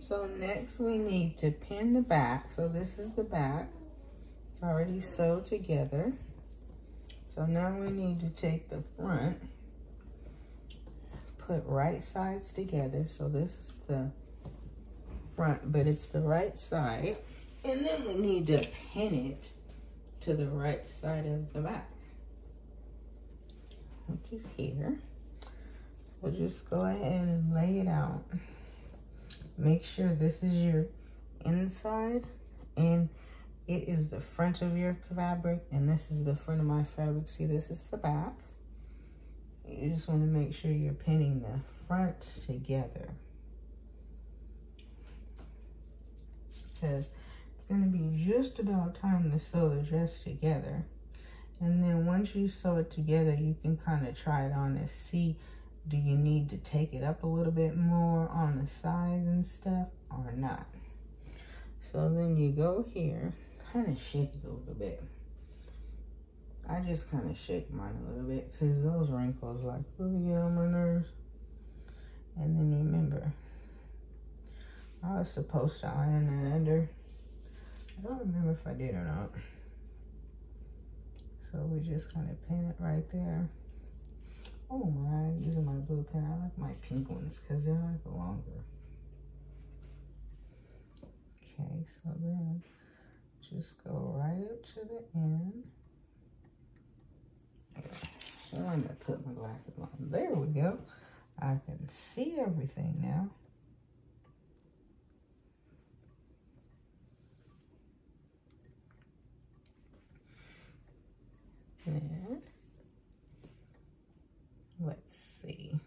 So next we need to pin the back. So this is the back. It's already sewed together. So now we need to take the front, put right sides together. So this is the front, but it's the right side. And then we need to pin it to the right side of the back, which is here. So just go ahead and lay it out. Make sure this is your inside and it is the front of your fabric, and this is the front of my fabric. See, this is the back. You just want to make sure you're pinning the fronts together, because it's going to be just about time to sew the dress together. And then once you sew it together, you can kind of try it on and see, do you need to take it up a little bit more on the sides and stuff or not? So then you go here, kind of shake it a little bit. I just kind of shake mine a little bit because those wrinkles like really get on my nerves. And then remember, I was supposed to iron that under. I don't remember if I did or not. So we just kind of pin it right there. Oh my, using my blue pen. I like my pink ones because they're like longer. Okay, so then just go right up to the end. So I'm gonna put my glasses on. There we go. I can see everything now. And let's see.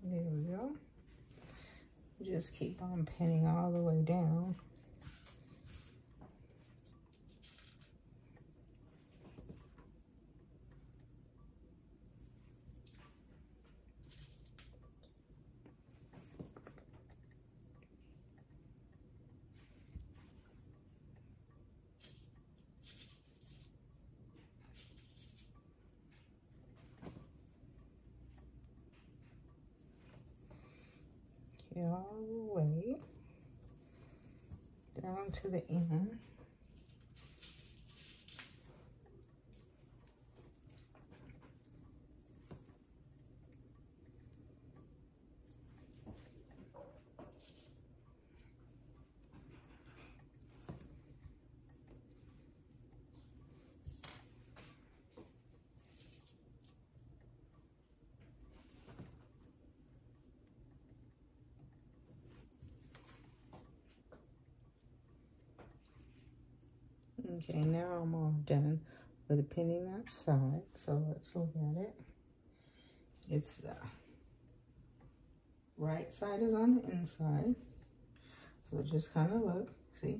There we go. Just keep on pinning all the way down. All the way down to the end. Okay, now I'm all done with pinning that side. So let's look at it. It's the right side is on the inside. So just kind of look, see?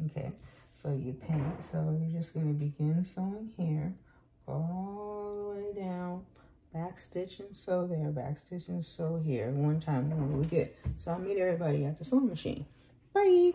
Okay, so you pin it. So you're just going to begin sewing here, go all the way down, back stitch and sew there, back stitch and sew here. One time when we get. So I'll meet everybody at the sewing machine. Bye.